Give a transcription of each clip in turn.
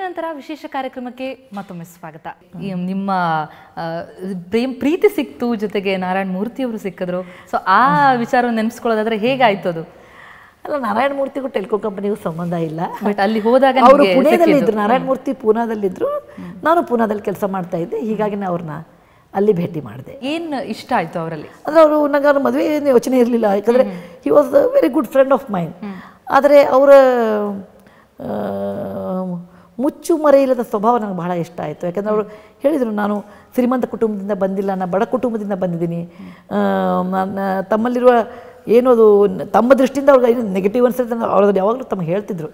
ನಂತರ ವಿಶೇಷ ಕಾರ್ಯಕ್ರಮಕ್ಕೆ ಮತ್ತೊಮ್ಮೆ ಸ್ವಾಗತ. ನಿಮ್ಮ ಪ್ರೀತಿ ಸಿಕ್ತು, ಜೊತೆಗೆ ನಾರಾಯಣ ಮೂರ್ತಿ ಅವರು ಸಿಕ್ಕಿದ್ರು. ಸೊ ಆ ವಿಚಾರವನ್ನು ನೆನೆಸ್ಕೊಳ್ಳೋದಾದ್ರೆ ಹೇಗಾಯ್ತು ಅದು? ಅಲ್ಲ, ನಾರಾಯಣ ಮೂರ್ತಿಗೂ ಟೆಲಿಕಾಂ ಕಂಪನಿಗೂ ಸಂಬಂಧ ಇಲ್ಲ. ಬಟ್ ಅಲ್ಲಿ ಹೋದಾಗ ಅವರು ಪುಣೆದಲ್ಲಿದ್ದರು, ನಾರಾಯಣ ಮೂರ್ತಿ ಪೂನಾದಲ್ಲಿದ್ದರು, ನಾನು ಪೂನಾದಲ್ಲಿ ಕೆಲಸ ಮಾಡ್ತಾ ಇದ್ದೆ. ಹೀಗಾಗಿ ನಾನು ಅವ್ರನ್ನ ಅಲ್ಲಿ ಭೇಟಿ ಮಾಡಿದೆ. ಏನು ಇಷ್ಟ ಆಯಿತು ಅವರಲ್ಲಿ? ಅಂದರೆ ಅವರು ನನಗೆ ಅವ್ರ ಮದುವೆ ಏನು ಯೋಚನೆ ಇರಲಿಲ್ಲ, ಯಾಕಂದರೆ he was a very good friend of main. ಆದರೆ ಅವರ ಮುಚ್ಚು ಮರೆಯಿಲ್ಲದ ಸ್ವಭಾವ ನನಗೆ ಬಹಳ ಇಷ್ಟ ಆಯಿತು. ಯಾಕಂದರೆ ಅವರು ಹೇಳಿದರು, ನಾನು ಶ್ರೀಮಂತ ಕುಟುಂಬದಿಂದ ಬಂದಿಲ್ಲ, ನಾನು ಬಡ ಕುಟುಂಬದಿಂದ ಬಂದಿದ್ದೀನಿ. ತಮ್ಮಲ್ಲಿರುವ ಏನದು ತಮ್ಮ ದೃಷ್ಟಿಯಿಂದ ಅವ್ರಿಗೆ ಏನು ನೆಗೆಟಿವ್ ಅನ್ಸುತ್ತೆ ಅವ್ರದ್ದು ಯಾವಾಗಲೂ ತಮ್ಮ ಹೇಳ್ತಿದ್ರು.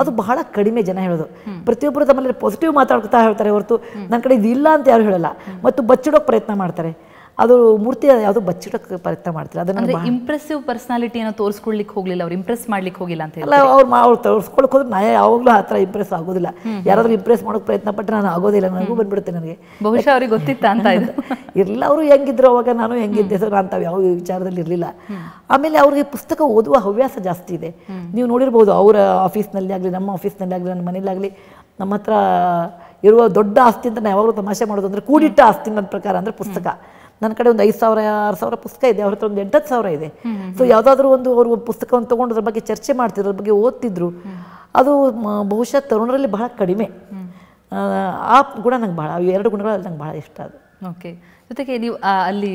ಅದು ಬಹಳ ಕಡಿಮೆ ಜನ ಹೇಳೋದು. ಪ್ರತಿಯೊಬ್ಬರು ತಮ್ಮಲ್ಲಿ ಪಾಸಿಟಿವ್ ಮಾತಾಡ್ತಾ ಹೇಳ್ತಾರೆ ಹೊರತು ನನ್ನ ಕಡೆ ಇದು ಇಲ್ಲ ಅಂತ ಯಾರು ಹೇಳಲ್ಲ. ಮತ್ತು ಬಚ್ಚಿಡೋಕೆ ಪ್ರಯತ್ನ ಮಾಡ್ತಾರೆ. ಅದು ಮೂರ್ತಿ ಯಾವುದು ಬಚ್ಚಿಡೋಕೆ ಪ್ರಯತ್ನ ಮಾಡ್ತಾರೆ. ಅದನ್ನು ಇಂಪ್ರೆಸಿವ್ ಪರ್ಸನಾಲಿಟಿಯನ್ನು ತೋರಿಸ್ಕೊಳ್ಲಿಕ್ಕೆ ಹೋಗಲಿಲ್ಲ, ಅವ್ರು ಇಂಪ್ರೆಸ್ ಮಾಡ್ಲಿಕ್ಕೆ ಹೋಗಿಲ್ಲ ಅಂತ ಅಲ್ಲ. ಅವ್ರು ತೋರಿಸ್ಕೊಳಕ್ಕೆ ಹೋದ್ರೆ ನಾ ಯಾವಾಗಲೂ ಆ ಥರ ಇಂಪ್ರೆಸ್ ಆಗೋದಿಲ್ಲ. ಯಾರಾದ್ರೂ ಇಂಪ್ರೆಸ್ ಮಾಡೋಕೆ ಪ್ರಯತ್ನ ಪಟ್ಟರೆ ನಾನು ಆಗೋದಿಲ್ಲ, ನನಗೂ ಬಂದ್ಬಿಡುತ್ತೆ. ನನಗೆ ಬಹುಶಃ ಅವ್ರಿಗೆ ಗೊತ್ತಿತ್ತ ಅಂತ ಇದು ಇರಲಿಲ್ಲ. ಅವರು ಹೆಂಗಿದ್ರು ಅವಾಗ, ನಾನು ಹೆಂಗಿದ್ದೆ, ಸೊ ನಾನು ಯಾವ ವಿಚಾರದಲ್ಲಿ ಇರಲಿಲ್ಲ. ಆಮೇಲೆ ಅವ್ರಿಗೆ ಪುಸ್ತಕ ಓದುವ ಹವ್ಯಾಸ ಜಾಸ್ತಿ ಇದೆ. ನೀವು ನೋಡಿರ್ಬೋದು, ಅವರ ಆಫೀಸ್ನಲ್ಲಿ ಆಗಲಿ, ನಮ್ಮ ಆಫೀಸ್ನಲ್ಲಿ ಆಗಲಿ, ನನ್ನ ಮನೇಲಾಗಲಿ, ನಮ್ಮ ಹತ್ರ ಇರುವ ದೊಡ್ಡ ಆಸ್ತಿ ಅಂತ ನಾವು ಯಾವಾಗಲೂ ತಮಾಷೆ ಮಾಡೋದು ಅಂದರೆ ಕೂಡಿಟ್ಟ ಆಸ್ತಿ ನನ್ನ ಪ್ರಕಾರ ಅಂದರೆ ಪುಸ್ತಕ. ನನ್ನ ಕಡೆ ಒಂದು 5,000 6,000 ಪುಸ್ತಕ ಇದೆ, ಅವ್ರ ಹತ್ರ ಒಂದು 8,000 ಇದೆ. ಸೊ ಯಾವುದಾದ್ರೂ ಒಂದು ಅವರು ಪುಸ್ತಕವನ್ನು ತೊಗೊಂಡು ಅದ್ರ ಬಗ್ಗೆ ಚರ್ಚೆ ಮಾಡ್ತಿದ್ರು, ಅದ್ರ ಬಗ್ಗೆ ಓದ್ತಿದ್ರು. ಅದು ಬಹುಶಃ ತರುಣರಲ್ಲಿ ಬಹಳ ಕಡಿಮೆ. ಆ ಗುಣ ನಂಗೆ ಭಾಳ, ಎರಡು ಗುಣಗಳಲ್ಲಿ ನಂಗೆ ಭಾಳ ಇಷ್ಟ ಅದು. ಓಕೆ. ಜೊತೆಗೆ ನೀವು ಅಲ್ಲಿ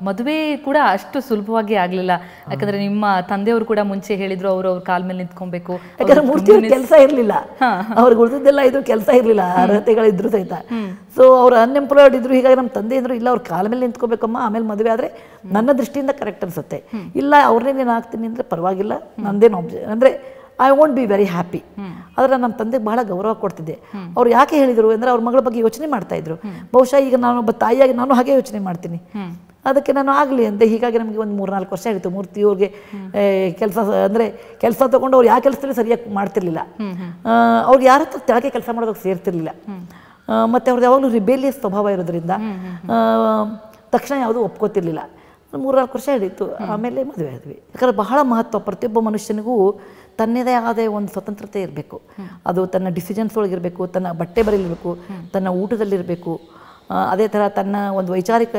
ಮದುವೆ ಕೂಡ ಅಷ್ಟು ಸುಲಭವಾಗಿ ಆಗಲಿಲ್ಲ. ಯಾಕಂದರೆ ನಿಮ್ಮ ತಂದೆಯವರು ಕೂಡ ಮುಂಚೆ ಹೇಳಿದ್ರು ಅವರು ಅವ್ರ ಕಾಲ ಮೇಲೆ ನಿಂತ್ಕೊಬೇಕು. ಯಾಕಂದ್ರೆ ಮೂರ್ತಿ ಕೆಲಸ ಇರಲಿಲ್ಲ, ಅವ್ರಿಗೆ ಉಳಿದಿದ್ದೆಲ್ಲ ಇದು ಕೆಲಸ ಇರಲಿಲ್ಲ, ಅರ್ಹತೆಗಳಿದ್ರು ಸಹಿತ. ಸೊ ಅವ್ರು ಅನ್ಎಂಪ್ಲಾಯ್ಡ್ ಇದ್ರು. ಹೀಗಾಗಿ ನಮ್ಮ ತಂದೆ ಇದ್ರು, ಇಲ್ಲ ಅವ್ರ ಕಾಲ ಮೇಲೆ ನಿಂತ್ಕೋಬೇಕಮ್ಮ, ಆಮೇಲೆ ಮದುವೆ ಆದರೆ ನನ್ನ ದೃಷ್ಟಿಯಿಂದ ಕರೆಕ್ಟ್ ಅನಿಸುತ್ತೆ. ಇಲ್ಲ ಅವ್ರನ್ನೇ ನಾನು ಆಗ್ತೀನಿ ಅಂದರೆ ಪರವಾಗಿಲ್ಲ, ನಂದೇನು ಅಂದರೆ I want be very happy. ಆದರೆ ನಮ್ಮ ತಂದೆಗೆ ಬಹಳ ಗೌರವ ಕೊಡ್ತಿದ್ದೆ. ಅವ್ರು ಯಾಕೆ ಹೇಳಿದರು ಅಂದರೆ ಅವ್ರ ಮಗಳ ಬಗ್ಗೆ ಯೋಚನೆ ಮಾಡ್ತಾ ಇದ್ರು. ಬಹುಶಃ ಈಗ ನಾನು ಒಬ್ಬ ತಾಯಿಯಾಗಿ ನಾನು ಹಾಗೆ ಯೋಚನೆ ಮಾಡ್ತೀನಿ, ಅದಕ್ಕೆ ನಾನು ಆಗಲಿ ಅಂತ. ಹೀಗಾಗಿ ನಮಗೆ ಒಂದು 3-4 ವರ್ಷ ಆಯಿತು ಮೂರ್ತಿಯವ್ರಿಗೆ ಕೆಲಸ ಅಂದರೆ ಕೆಲಸ ತೊಗೊಂಡು ಅವ್ರು ಯಾವ ಕೆಲಸದಲ್ಲಿ ಸರಿಯಾಗಿ ಮಾಡ್ತಿರ್ಲಿಲ್ಲ. ಅವ್ರಿಗೆ ಯಾರ ಹತ್ರ ತೆಳಗೆ ಕೆಲಸ ಮಾಡೋದಕ್ಕೆ ಸೇರ್ತಿರ್ಲಿಲ್ಲ. ಮತ್ತು ಅವ್ರದ್ದು ಯಾವಾಗಲೂ ರಿಬೇಲಿಯಸ್ ಸ್ವಭಾವ ಇರೋದ್ರಿಂದ ತಕ್ಷಣ ಯಾವುದೂ ಒಪ್ಕೋತಿರ್ಲಿಲ್ಲ. 3-4 ವರ್ಷ ಹಿಡಿಯಿತು, ಆಮೇಲೆ ಮದುವೆ ಆದ್ವಿ. ಯಾಕಂದರೆ ಬಹಳ ಮಹತ್ವ, ಪ್ರತಿಯೊಬ್ಬ ಮನುಷ್ಯನಿಗೂ ತನ್ನದೇ ಆದ ಒಂದು ಸ್ವತಂತ್ರತೆ ಇರಬೇಕು. ಅದು ತನ್ನ ಡಿಸಿಷನ್ಸ್ ಒಳಗಿರಬೇಕು, ತನ್ನ ಬಟ್ಟೆ ಬರೆಯಲಿರಬೇಕು, ತನ್ನ ಊಟದಲ್ಲಿರಬೇಕು, ಅದೇ ಥರ ತನ್ನ ಒಂದು ವೈಚಾರಿಕ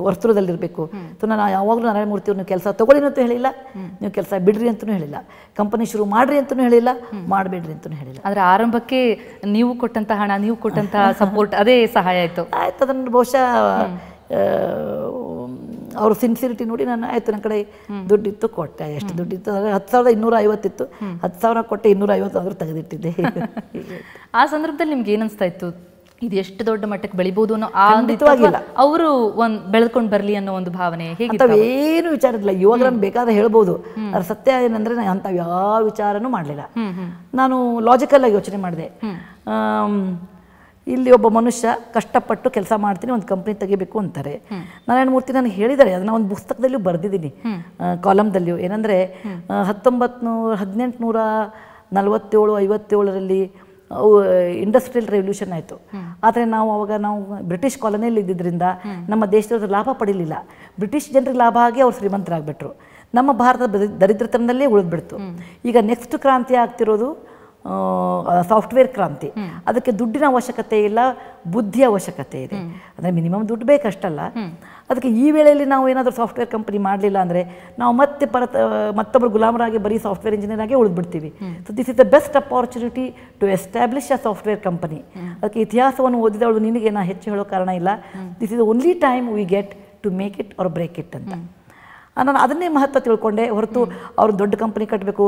ವರ್ತುಲದಲ್ಲಿರಬೇಕು. ಸೊ ನಾನು ಯಾವಾಗಲೂ ನಾರಾಯಣ ಮೂರ್ತಿಯವ್ರನ್ನ ಕೆಲಸ ತೊಗೊಳ್ಳಿ ಅಂತೂ ಹೇಳಿಲ್ಲ, ನೀವು ಕೆಲಸ ಬಿಡ್ರಿ ಅಂತಲೂ ಹೇಳಿಲ್ಲ, ಕಂಪನಿ ಶುರು ಮಾಡಿರಿ ಅಂತಲೂ ಹೇಳಿಲ್ಲ, ಮಾಡಬೇಡ್ರಿ ಅಂತಲೂ ಹೇಳಿಲ್ಲ. ಆದರೆ ಆರಂಭಕ್ಕೆ ನೀವು ಕೊಟ್ಟಂಥ ಹಣ, ನೀವು ಕೊಟ್ಟಂತಹ ಸಪೋರ್ಟ್ ಅದೇ ಸಹಾಯ ಆಯಿತು. ಆಯ್ತು, ಅದನ್ನು ಬಹುಶಃ ಅವ್ರ ಸಿನ್ಸಿರಿಟಿ ನೋಡಿ ನಾನು ಆಯಿತು, ನನ್ನ ಕಡೆ ದುಡ್ಡಿತ್ತು ಕೊಟ್ಟೆ. ಎಷ್ಟು ದುಡ್ಡಿತ್ತು ಅಂದರೆ 10,250 ಇತ್ತು, 10,000 ಕೊಟ್ಟೆ, 250 ಆದರೂ ತೆಗೆದಿಟ್ಟಿದ್ದೆ. ಆ ಸಂದರ್ಭದಲ್ಲಿ ನಿಮ್ಗೆ ಏನು ಅನಿಸ್ತಾ ಇತ್ತು, ಇದು ಎಷ್ಟು ದೊಡ್ಡ ಮಟ್ಟಕ್ಕೆ ಬೆಳಿಬೋದು ಅನ್ನೋ ಖಂಡಿತವಾಗಿಲ್ಲ, ಅವರು ಒಂದು ಬೆಳೆದುಕೊಂಡು ಬರಲಿ ಅನ್ನೋ ಒಂದು ಭಾವನೆ ಹೇಗೆ? ಏನು ವಿಚಾರ ಇಲ್ಲ. ಇವಾಗ ನಾನು ಬೇಕಾದ್ರೆ ಹೇಳ್ಬೋದು, ಅದ್ರ ಸತ್ಯ ಏನಂದರೆ ನಾನು ಅಂಥವು ಯಾವ ವಿಚಾರನೂ ಮಾಡಲಿಲ್ಲ. ನಾನು ಲಾಜಿಕಲ್ ಆಗಿ ಯೋಚನೆ ಮಾಡಿದೆ. ಇಲ್ಲಿ ಒಬ್ಬ ಮನುಷ್ಯ ಕಷ್ಟಪಟ್ಟು ಕೆಲಸ ಮಾಡ್ತೀನಿ, ಒಂದು ಕಂಪ್ನಿ ತೆಗಿಬೇಕು ಅಂತಾರೆ. ನಾರಾಯಣ ಮೂರ್ತಿ ನನಗೆ ಹೇಳಿದ್ದಾರೆ, ಅದನ್ನು ಒಂದು ಪುಸ್ತಕದಲ್ಲಿಯೂ ಬರೆದಿದ್ದೀನಿ, ಕಾಲಮ್ದಲ್ಲಿಯೂ. ಏನಂದರೆ 1847-57 ಇಂಡಸ್ಟ್ರಿಯಲ್ ರೆವಲ್ಯೂಷನ್ ಆಯಿತು. ಆದರೆ ನಾವು ಬ್ರಿಟಿಷ್ ಕಾಲೋನಿಯಲ್ಲಿ ಇದ್ದಿದ್ದರಿಂದ ನಮ್ಮ ದೇಶದವ್ರ ಲಾಭ ಪಡೀಲಿಲ್ಲ. ಬ್ರಿಟಿಷ್ ಜನರಿಗೆ ಲಾಭ ಆಗಿ ಅವ್ರು ಶ್ರೀಮಂತರಾಗ್ಬಿಟ್ರು, ನಮ್ಮ ಭಾರತದ ದರಿದ್ರತನದಲ್ಲೇ ಉಳಿದ್ಬಿಡ್ತು. ಈಗ ನೆಕ್ಸ್ಟ್ ಕ್ರಾಂತಿ ಆಗ್ತಿರೋದು ಸಾಫ್ಟ್ವೇರ್ ಕ್ರಾಂತಿ. ಅದಕ್ಕೆ ದುಡ್ಡಿನ ಅವಶ್ಯಕತೆ ಇಲ್ಲ, ಬುದ್ಧಿಯ ಅವಶ್ಯಕತೆ ಇದೆ. ಅಂದರೆ ಮಿನಿಮಮ್ ದುಡ್ಡು ಬೇಕಷ್ಟಲ್ಲ. ಅದಕ್ಕೆ ಈ ವೇಳೆಯಲ್ಲಿ ನಾವು ಏನಾದರೂ ಸಾಫ್ಟ್ವೇರ್ ಕಂಪನಿ ಮಾಡಲಿಲ್ಲ ಅಂದರೆ ನಾವು ಮತ್ತೆ ಮತ್ತೊಬ್ಬರು ಗುಲಾಮರಾಗಿ ಬರೀ ಸಾಫ್ಟ್ವೇರ್ ಇಂಜಿನಿಯರ್ ಆಗಿ ಉಳಿದ್ಬಿಡ್ತೀವಿ. So this is the best opportunity to establish a software company. ಅದಕ್ಕೆ ಇತಿಹಾಸವನ್ನು ಓದಿದವಳು ನಿನಗೆ ನಾ ಹೆಚ್ಚು ಹೇಳೋ ಕಾರಣ ಇಲ್ಲ. This is the only time we get to make it or break it ಅಂತ. ನಾನು ಅದನ್ನೇ ಮಹತ್ವ ತಿಳ್ಕೊಂಡೆ ಹೊರತು ಅವ್ರು ದೊಡ್ಡ ಕಂಪ್ನಿ ಕಟ್ಟಬೇಕು,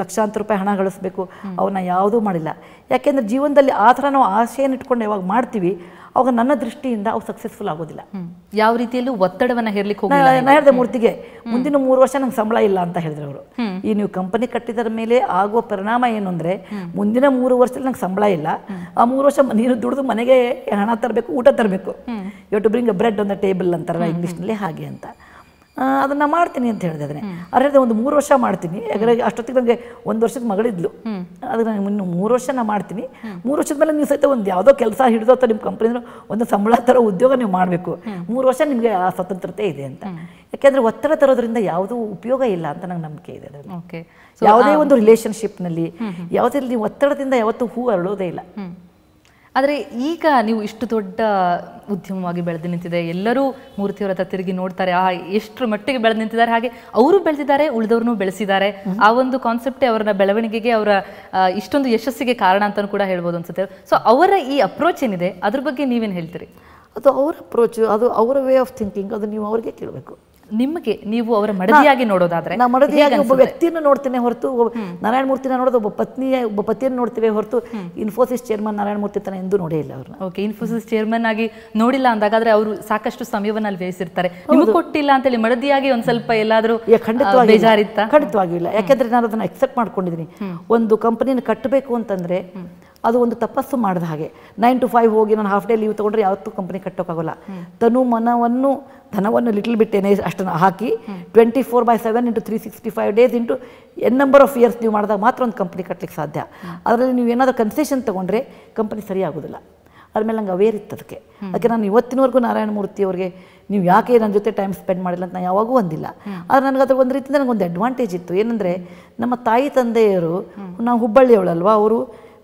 ಲಕ್ಷಾಂತರ ರೂಪಾಯಿ ಹಣ ಗಳಿಸ್ಬೇಕು, ಅವನ್ನ ಯಾವುದೂ ಮಾಡಿಲ್ಲ. ಯಾಕೆಂದರೆ ಜೀವನದಲ್ಲಿ ಆ ಥರ ನಾವು ಆಸೆಯನ್ನು ಇಟ್ಕೊಂಡು ಯಾವಾಗ ಮಾಡ್ತೀವಿ ಅವಾಗ ನನ್ನ ದೃಷ್ಟಿಯಿಂದ ಅವು ಸಕ್ಸಸ್ಫುಲ್ ಆಗೋದಿಲ್ಲ. ಯಾವ ರೀತಿಯಲ್ಲೂ ಒತ್ತಡವನ್ನು ಹೇರ್ಲಿಕ್ಕೆ ಹೋಗಿ ನಾನು ಹೇಳಿದೆ ಮೂರ್ತಿಗೆ, ಮುಂದಿನ 3 ವರ್ಷ ನಂಗೆ ಸಂಬಳ ಇಲ್ಲ ಅಂತ ಹೇಳಿದ್ರು ಅವರು. ಈ ನೀವು ಕಂಪನಿ ಕಟ್ಟಿದರ ಮೇಲೆ ಆಗುವ ಪರಿಣಾಮ ಏನು ಅಂದರೆ ಮುಂದಿನ 3 ವರ್ಷದಲ್ಲಿ ನಂಗೆ ಸಂಬಳ ಇಲ್ಲ. ಆ 3 ವರ್ಷ ನೀನು ದುಡಿದು ಮನೆಗೆ ಹಣ ತರಬೇಕು, ಊಟ ತರಬೇಕು. You to bring a bread on the table ಅಂತಾರಲ್ಲ ಇಂಗ್ಲೀಷ್ನಲ್ಲಿ, ಹಾಗೆ ಅಂತ. ಅದನ್ನು ಮಾಡ್ತೀನಿ ಅಂತ ಹೇಳಿದೆ. ಅದನ್ನೇ ಅದೇ ಒಂದು 3 ವರ್ಷ ಮಾಡ್ತೀನಿ. ಯಾಕಂದರೆ ಅಷ್ಟೊತ್ತಿಗೆ ನನಗೆ 1 ವರ್ಷದ ಮಗಳಿದ್ಲು. ಅದಕ್ಕೆ ನಾನು ಇನ್ನು 3 ವರ್ಷ ನಾನು ಮಾಡ್ತೀನಿ. 3 ವರ್ಷದ ಮೇಲೆ ನೀವು ಸಹಿತ ಒಂದು ಯಾವುದೋ ಕೆಲಸ ಹಿಡಿದೋ ಅಥವಾ ನಿಮ್ಮ ಕಂಪ್ನಿಯಿಂದ ಒಂದು ಸಂಬಳ ಥರ ಉದ್ಯೋಗ ನೀವು ಮಾಡಬೇಕು. 3 ವರ್ಷ ನಿಮಗೆ ಆ ಸ್ವತಂತ್ರತೆ ಇದೆ ಅಂತ. ಯಾಕೆಂದರೆ ಒತ್ತಡ ತರೋದ್ರಿಂದ ಯಾವುದೂ ಉಪಯೋಗ ಇಲ್ಲ ಅಂತ ನಂಗೆ ನಂಬಿಕೆ ಇದೆ ಅದರಲ್ಲಿ. ಓಕೆ. ಯಾವುದೇ ಒಂದು ರಿಲೇಷನ್ಶಿಪ್ನಲ್ಲಿ ಯಾವುದೇ ನೀವು ಒತ್ತಡದಿಂದ ಯಾವತ್ತೂ ಹೂ ಅರಳೋದೇ ಇಲ್ಲ. ಆದರೆ ಈಗ ನೀವು ಇಷ್ಟು ದೊಡ್ಡ ಉದ್ಯಮವಾಗಿ ಬೆಳೆದು ನಿಂತಿದೆ, ಎಲ್ಲರೂ ಮೂರ್ತಿಯವರ ಹತ್ರ ತಿರುಗಿ ನೋಡ್ತಾರೆ, ಎಷ್ಟರ ಮಟ್ಟಿಗೆ ಬೆಳೆದು ನಿಂತಿದ್ದಾರೆ, ಹಾಗೆ ಅವರು ಬೆಳೆದಿದ್ದಾರೆ, ಉಳಿದವ್ರನ್ನೂ ಬೆಳೆಸಿದ್ದಾರೆ. ಆ ಒಂದು ಕಾನ್ಸೆಪ್ಟೇ ಅವರ ಬೆಳವಣಿಗೆಗೆ, ಅವರ ಇಷ್ಟೊಂದು ಯಶಸ್ಸಿಗೆ ಕಾರಣ ಅಂತಲೂ ಕೂಡ ಹೇಳ್ಬೋದು ಅನ್ಸುತ್ತೆ. ಸೊ ಅವರ ಈ ಅಪ್ರೋಚ್ ಏನಿದೆ ಅದ್ರ ಬಗ್ಗೆ ನೀವೇನು ಹೇಳ್ತೀರಿ? ಅದು ಅವರ ಅಪ್ರೋಚು, ಅದು ಅವರ ವೇ ಆಫ್ ಥಿಂಕಿಂಗ್, ಅದು ನೀವು ಅವ್ರಿಗೆ ಕೇಳಬೇಕು. ನಿಮಗೆ ನೀವು ಅವರ ಮಡದಿಯಾಗಿ ನೋಡೋದಾದ್ರೆ? ನಾ ಮಡದಿಯಾಗಿ ಒಬ್ಬ ವ್ಯಕ್ತಿಯನ್ನು ನೋಡ್ತೇನೆ ಹೊರತು, ನಾರಾಯಣ ಮೂರ್ತಿನ ನೋಡೋದು ಒಬ್ಬ ಪತಿಯನ್ನು ನೋಡ್ತೇವೆ ಹೊರತು ಇನ್ಫೋಸಿಸ್ ಚೇರ್ಮನ್ ನಾರಾಯಣ ಮೂರ್ತಿ ತನ ಎಂದೂ ನೋಡೇ ಇಲ್ಲ ಅವ್ರನ್ನ. ಓಕೆ. ಇನ್ಫೋಸಿಸ್ ಚೇರ್ಮನ್ ಆಗಿ ನೋಡಿಲ್ಲ ಅಂದಾಗಾದ್ರೆ ಅವರು ಸಾಕಷ್ಟು ಸಮಯವನ್ನು ಅಲ್ಲಿ ವ್ಯಯಿಸಿರ್ತಾರೆ, ನಿಮಗೆ ಕೊಟ್ಟಿಲ್ಲ ಅಂತೇಳಿ ಮಡದಿಯಾಗಿ ಒಂದ್ ಸ್ವಲ್ಪ ಎಲ್ಲಾದ್ರೂ ಬೇಜಾರಿತ್ತ? ಖಂಡಿತವಾಗಿಲ್ಲ. ಯಾಕೆಂದ್ರೆ ನಾನು ಅದನ್ನ ಎಕ್ಸೆಪ್ಟ್ ಮಾಡ್ಕೊಂಡಿದ್ದೀನಿ. ಒಂದು ಕಂಪನಿನ ಕಟ್ಟಬೇಕು ಅಂತಂದ್ರೆ ಅದು ಒಂದು ತಪಸ್ಸು ಮಾಡಿದ ಹಾಗೆ. 9 to 5 ಹೋಗಿ ನಾನು ಹಾಫ್ ಡೇ ಲೀವ್ ತೊಗೊಂಡ್ರೆ ಯಾವತ್ತೂ ಕಂಪನಿ ಕಟ್ಟೋಕ್ಕಾಗಲ್ಲ. ಧನವನ್ನು ಲಿಟಲ್ ಬಿಟ್ಟೇನೆ ಅಷ್ಟನ್ನು ಹಾಕಿ 24/7 into 365 days into N number of years ನೀವು ಮಾಡಿದಾಗ ಮಾತ್ರ ಒಂದು ಕಂಪ್ನಿ ಕಟ್ಟಲಿಕ್ಕೆ ಸಾಧ್ಯ. ಅದರಲ್ಲಿ ನೀವು ಏನಾದರೂ ಕನ್ಸೆಷನ್ ತೊಗೊಂಡ್ರೆ ಕಂಪನಿ ಸರಿಯಾಗೋದಿಲ್ಲ. ಅದ್ಮೇಲೆ ನಂಗೆ ಅವೇರ್ ಇತ್ತು ಅದಕ್ಕೆ. ಅದಕ್ಕೆ ನಾನು ಇವತ್ತಿನವರೆಗೂ ನಾರಾಯಣ ಮೂರ್ತಿ ಅವ್ರಿಗೆ ನೀವು ಯಾಕೆ ನನ್ನ ಜೊತೆ ಟೈಮ್ ಸ್ಪೆಂಡ್ ಮಾಡಿಲ್ಲ ಅಂತ ನಾನು ಯಾವಾಗೂ ಅಂದಿಲ್ಲ. ಆದರೆ ನನಗೆ ಅದ್ರ ಒಂದು ರೀತಿಯಿಂದ ನನಗೊಂದು ಅಡ್ವಾಂಟೇಜ್ ಇತ್ತು. ಏನಂದರೆ ನಮ್ಮ ತಾಯಿ ತಂದೆಯರು, ನಾವು ಹುಬ್ಬಳ್ಳಿಯವಳಲ್ವಾ, ಅವರು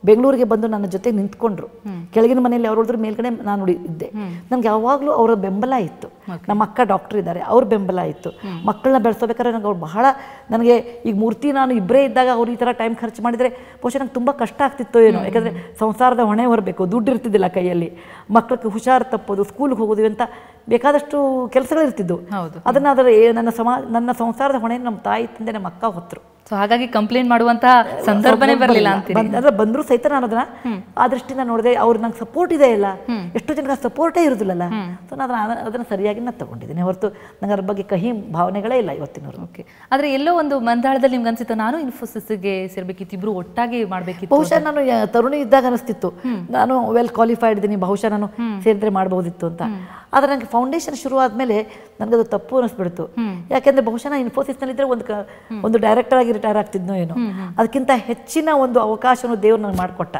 ಬೆಂಗಳೂರಿಗೆ ಬಂದು ನನ್ನ ಜೊತೆ ನಿಂತ್ಕೊಂಡ್ರು. ಕೆಳಗಿನ ಮನೆಯಲ್ಲಿ ಅವ್ರು ಉಳಿದ್ರು, ಮೇಲ್ಗಡೆ ನಾನು ಇದ್ದೆ. ನನಗೆ ಯಾವಾಗಲೂ ಅವರ ಬೆಂಬಲ ಇತ್ತು. ನಮ್ಮ ಅಕ್ಕ ಡಾಕ್ಟರ್ ಇದ್ದಾರೆ, ಅವ್ರ ಬೆಂಬಲ ಇತ್ತು. ಮಕ್ಕಳನ್ನ ಬೆಳೆಸೋಬೇಕಾದ್ರೆ ನನಗೆ ಅವ್ರು ಬಹಳ, ನನಗೆ ಈಗ ಮೂರ್ತಿ ನಾನು ಇಬ್ಬರೇ ಇದ್ದಾಗ ಅವ್ರು ಈ ಥರ ಟೈಮ್ ಖರ್ಚು ಮಾಡಿದರೆ ಬಹುಶಃ ನಂಗೆ ತುಂಬ ಕಷ್ಟ ಆಗ್ತಿತ್ತು ಏನೋ. ಯಾಕಂದರೆ ಸಂಸಾರದ ಹೊಣೆ ಹೊರಬೇಕು, ದುಡ್ಡು ಇರ್ತಿದ್ದಿಲ್ಲ ಕೈಯಲ್ಲಿ, ಮಕ್ಕಳಿಗೆ ಹುಷಾರು ತಪ್ಪೋದು, ಸ್ಕೂಲ್ಗೆ ಹೋಗೋದು ಅಂತ ಬೇಕಾದಷ್ಟು ಕೆಲಸಗಳಿರ್ತಿದ್ದು. ಅದನ್ನು ನನ್ನ ಸಂಸಾರದ ಹೊಣೆ ನಮ್ಮ ತಾಯಿ ತಂದೆ ನಮ್ಮ ಅಕ್ಕ ಹೊತ್ತರು. ಸೊ ಹಾಗಾಗಿ ಕಂಪ್ಲೇಂಟ್ ಮಾಡುವಂತಹ ಸಂದರ್ಭನೇ ಬರಲಿಲ್ಲ ಅಂತ ಬಂದರೂ ಸಹಿತ ನಾನು ಅದನ್ನ ಆ ದೃಷ್ಟಿಯಿಂದ ನೋಡಿದೆ. ಅವ್ರು ನಂಗೆ ಸಪೋರ್ಟ್ ಇದೆ ಇಲ್ಲ, ಎಷ್ಟು ಜನಕ್ಕೆ ಸಪೋರ್ಟೇ ಇರೋದಿಲ್ಲಲ್ಲ. ಸೊ ನಾನು ಅದನ್ನು ಸರಿಯಾಗಿ ನಾನು ತಗೊಂಡಿದ್ದೀನಿ ಹೊರತು ನಂಗೆ ಅದ್ರ ಬಗ್ಗೆ ಕಹಿ ಭಾವನೆಗಳೇ ಇಲ್ಲ ಇವತ್ತಿನವರು. ಓಕೆ. ಆದರೆ ಎಲ್ಲೋ ಒಂದು ಮಂದಾಳದಲ್ಲಿ ನಿಮ್ಗೆ ಅನ್ಸಿತ್ತು ನಾನು ಇನ್ಫೋಸಿಸ್ಗೆ ಸೇರ್ಬೇಕಿತ್ತು, ಇಬ್ರು ಒಟ್ಟಾಗಿ ಮಾಡಬೇಕಿತ್ತು? ಬಹುಶಃ ನಾನು ತರುಣಿ ಇದ್ದಾಗ ಅನಿಸ್ತಿತ್ತು ನಾನು ವೆಲ್ ಕ್ವಾಲಿಫೈಡ್ ಇದ್ದೀನಿ, ಬಹುಶಃ ನಾನು ಸೇರಿದ್ರೆ ಮಾಡಬಹುದಿತ್ತು ಅಂತ. ಆದರೆ ನನಗೆ ಫೌಂಡೇಶನ್ ಶುರು ಆದಮೇಲೆ ನನಗದು ತಪ್ಪು ಅನಿಸ್ಬಿಡ್ತು. ಯಾಕೆಂದರೆ ಬಹುಶಃ ನಾನು ಇನ್ಫೋಸಿಸ್ನಲ್ಲಿದ್ದರೆ ಒಂದು ಡೈರೆಕ್ಟರ್ ಆಗಿ ರಿಟೈರ್ ಆಗ್ತಿದ್ನೋ ಏನೋ. ಅದಕ್ಕಿಂತ ಹೆಚ್ಚಿನ ಒಂದು ಅವಕಾಶವನ್ನು ದೇವ್ರು ನನಗೆ ಮಾಡಿಕೊಟ್ಟ,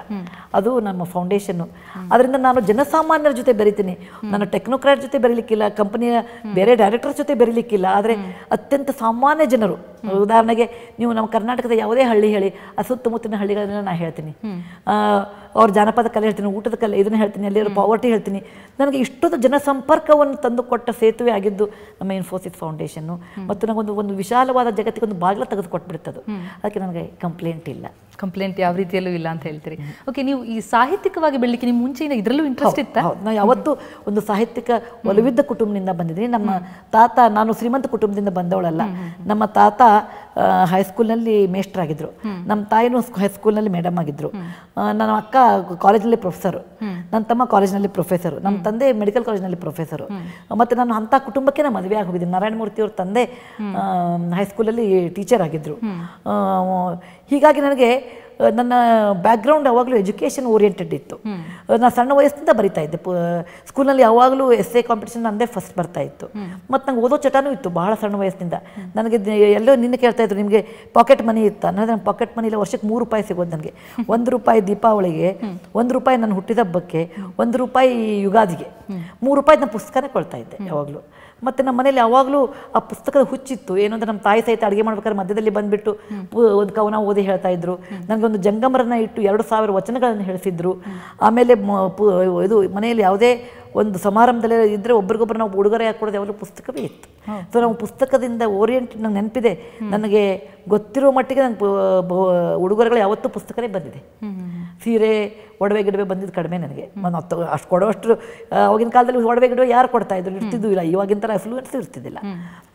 ಅದು ನಮ್ಮ ಫೌಂಡೇಶನ್ನು. ಅದರಿಂದ ನಾನು ಜನಸಾಮಾನ್ಯರ ಜೊತೆ ಬೆರಿತೀನಿ, ನಾನು ಟೆಕ್ನೋಕ್ರಾಟ್ ಜೊತೆ ಬೆರೀಲಿಕ್ಕಿಲ್ಲ, ಕಂಪನಿಯ ಬೇರೆ ಡೈರೆಕ್ಟರ್ ಜೊತೆ ಬೆರೀಲಿಕ್ಕಿಲ್ಲ. ಆದರೆ ಅತ್ಯಂತ ಸಾಮಾನ್ಯ ಜನರು, ಉದಾಹರಣೆಗೆ ನೀವು ನಮ್ಮ ಕರ್ನಾಟಕದ ಯಾವುದೇ ಹಳ್ಳಿ ಹೇಳಿ, ಆ ಸುತ್ತಮುತ್ತಲಿನ ಹಳ್ಳಿಗಳನ್ನೆಲ್ಲ ನಾನು ಹೇಳ್ತೀನಿ. ಅವ್ರ ಜಾನಪದ ಕಲೆ ಹೇಳ್ತೀನಿ, ಊಟದ ಕಲೆ ಇದನ್ನು ಹೇಳ್ತೀನಿ, ಅಲ್ಲಿರೋ ಪಾವರ್ಟಿ ಹೇಳ್ತೀನಿ. ನನಗೆ ಇಷ್ಟೊಂದು ಜನಸಂಪರ್ಕವನ್ನು ತಂದು ಕೊಟ್ಟ ಸೇತುವೆ ಆಗಿದ್ದು ನಮ್ಮ ಇನ್ಫೋಸಿಸ್ ಫೌಂಡೇಶನ್ನು. ಮತ್ತು ನನಗೊಂದು ವಿಶಾಲವಾದ ಜಗತ್ತಿಗೆ ಒಂದು ಬಾಗಿಲ ತೆಗೆದು ಕೊಟ್ಬಿಡ್ತದು. ಅದಕ್ಕೆ ನನಗೆ ಕಂಪ್ಲೇಂಟ್ ಯಾವ ರೀತಿಯಲ್ಲೂ ಇಲ್ಲ ಅಂತ ಹೇಳ್ತೀರಿ. ಓಕೆ. ನೀವು ಈ ಸಾಹಿತ್ಯಿಕವಾಗಿ ಬೆಳಲಿಕ್ಕೆ ನಿಮ್ಮ ಮುಂಚೆಯಿಂದ ಇದರಲ್ಲೂ ಇಂಟ್ರೆಸ್ಟ್ ಇತ್ತಾ? ನಾವು ಯಾವತ್ತೂ ಒಂದು ಸಾಹಿತ್ಯಿಕ ಒಲವಿದ್ದ ಕುಟುಂಬದಿಂದ ಬಂದಿದ್ದೀನಿ. ನಮ್ಮ ತಾತ, ನಾನು ಶ್ರೀಮಂತ ಕುಟುಂಬದಿಂದ ಬಂದವಳಲ್ಲ. ನಮ್ಮ ತಾತ ಹೈಸ್ಕೂಲ್ನಲ್ಲಿ ಮೇಸ್ಟ್ರಾಗಿದ್ದರು, ನಮ್ಮ ತಾಯಿನೂ ಹೈಸ್ಕೂಲ್ನಲ್ಲಿ ಮೇಡಮ್ ಆಗಿದ್ದರು, ನನ್ನ ಅಕ್ಕ ಕಾಲೇಜಲ್ಲಿ ಪ್ರೊಫೆಸರು, ನನ್ನ ತಮ್ಮ ಕಾಲೇಜ್ನಲ್ಲಿ ಪ್ರೊಫೆಸರು, ನಮ್ಮ ತಂದೆ ಮೆಡಿಕಲ್ ಕಾಲೇಜ್ನಲ್ಲಿ ಪ್ರೊಫೆಸರು. ಮತ್ತು ನಾನು ಅಂಥ ಕುಟುಂಬಕ್ಕೆ ನಾನು ಮದುವೆ ಆಗಿ ಹೋಗಿದ್ದೀನಿ. ನಾರಾಯಣ ಮೂರ್ತಿ ಅವ್ರ ತಂದೆ ಹೈಸ್ಕೂಲಲ್ಲಿ ಟೀಚರ್ ಆಗಿದ್ದರು. ಹೀಗಾಗಿ ನನಗೆ ನನ್ನ ಬ್ಯಾಕ್ಗ್ರೌಂಡ್ ಯಾವಾಗಲೂ ಎಜುಕೇಷನ್ ಓರಿಯೆಂಟೆಡ್ ಇತ್ತು. ನಾನು ಸಣ್ಣ ವಯಸ್ಸಿನಿಂದ ಬರಿತಾ ಇದ್ದೆ. ಸ್ಕೂಲ್ನಲ್ಲಿ ಯಾವಾಗಲೂ ಎಸ್ಸೆ ಕಾಂಪಿಟೇಷನ್ ನಂದೇ ಫಸ್ಟ್ ಬರ್ತಾ ಇತ್ತು. ಮತ್ತು ನಂಗೆ ಓದೋ ಚಟನೂ ಇತ್ತು ಬಹಳ ಸಣ್ಣ ವಯಸ್ಸಿನಿಂದ. ನನಗೆ ಎಲ್ಲೋ ನಿನ್ನೆ ಕೇಳ್ತಾ ಇದ್ರು, ನಿಮಗೆ ಪಾಕೆಟ್ ಮನಿ ಇತ್ತು ಅನ್ನೋದು. ನನ್ನ ಪಾಕೆಟ್ ಮನಿ ಇಲ್ಲ, ವರ್ಷಕ್ಕೆ ₹3 ಸಿಗೋದು ನನಗೆ. ₹1 ದೀಪಾವಳಿಗೆ, ₹1 ನನ್ನ ಹುಟ್ಟಿದಬ್ಬಕ್ಕೆ, ₹1 ಯುಗಾದಿಗೆ, ₹3 ನಾನು ಪುಸ್ತಕನೇ ಕೊಳ್ತಾ ಇದ್ದೆ ಯಾವಾಗಲೂ. ಮತ್ತು ನಮ್ಮ ಮನೇಲಿ ಯಾವಾಗಲೂ ಆ ಪುಸ್ತಕದ ಹುಚ್ಚಿತ್ತು. ಏನು ಅಂದರೆ ನಮ್ಮ ತಾಯಿ ಸಹಿತ ಅಡುಗೆ ಮಾಡ್ಬೇಕಾದ್ರೆ ಮಧ್ಯದಲ್ಲಿ ಬಂದುಬಿಟ್ಟು ಒಂದು ಕವನ ಓದಿ ಹೇಳ್ತಾ ಇದ್ರು. ನನಗೊಂದು ಜಂಗಮರನ್ನ ಇಟ್ಟು 2000 ವಚನಗಳನ್ನು ಹೇಳಿಸಿದ್ರು. ಆಮೇಲೆ ಇದು ಮನೆಯಲ್ಲಿ ಯಾವುದೇ ಒಂದು ಸಮಾರಂಭದಲ್ಲಿ ಇದ್ದರೆ ಒಬ್ರಿಗೊಬ್ಬರು ನಾವು ಉಡುಗೊರೆ ಹಾಕೊಡೋದು ಯಾವಾಗಲೂ ಪುಸ್ತಕವೇ ಇತ್ತು. ಸೊ ನಾವು ಪುಸ್ತಕದಿಂದ ಓರಿಯೆಂಟೆಡ್, ನಂಗೆ ನೆನಪಿದೆ, ನನಗೆ ಗೊತ್ತಿರೋ ಮಟ್ಟಿಗೆ ನಂಗೆ ಉಡುಗೊರೆಗಳು ಯಾವತ್ತೂ ಪುಸ್ತಕನೇ ಬಂದಿದೆ. ಸೀರೆ, ಒಡವೆ ಗಿಡವೆ ಬಂದಿದ್ದು ಕಡಿಮೆ ನನಗೆ. ಅಷ್ಟು ಕೊಡೋಷ್ಟು ಆಗಿನ ಕಾಲದಲ್ಲಿ ಒಡವೆ ಗಿಡವೆ ಯಾರು ಕೊಡ್ತಾಯಿದ್ರು, ಇರ್ತಿದ್ದು ಇಲ್ಲ. ಇವಾಗಿನ ಥರ ಎಫ್ಲೂಯೆನ್ಸ್ ಇರ್ತಿದ್ದಿಲ್ಲ.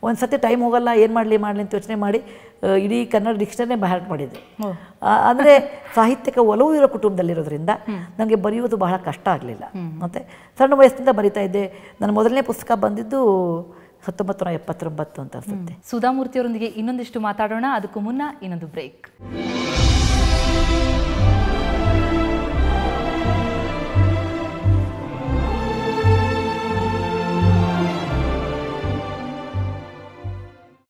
ಒಂದು ಸತಿ ಟೈಮ್ ಹೋಗಲ್ಲ, ಏನು ಮಾಡಲಿ ಅಂತ ಯೋಚನೆ ಮಾಡಿ ಇಡೀ ಕನ್ನಡ ಡಿಕ್ಷನರಿ ಬಹಳ ಮಾಡಿದ್ದೆ. ಅಂದರೆ ಸಾಹಿತ್ಯಕ ಒಲವು ಇರೋ ಕುಟುಂಬದಲ್ಲಿರೋದ್ರಿಂದ ನನಗೆ ಬರೆಯೋದು ಬಹಳ ಕಷ್ಟ ಆಗಲಿಲ್ಲ. ಮತ್ತು ಸಣ್ಣ ವಯಸ್ಸಿನಿಂದ ಬರಿತಾ ಇದ್ದೆ. ನನ್ನ ಮೊದಲನೇ ಪುಸ್ತಕ ಬಂದಿದ್ದು 1979 ಅಂತ ಅನಿಸುತ್ತೆ. ಸುಧಾಮೂರ್ತಿಯವರೊಂದಿಗೆ ಇನ್ನೊಂದಿಷ್ಟು ಮಾತಾಡೋಣ. ಅದಕ್ಕೂ ಮುನ್ನ ಇನ್ನೊಂದು ಬ್ರೇಕ್.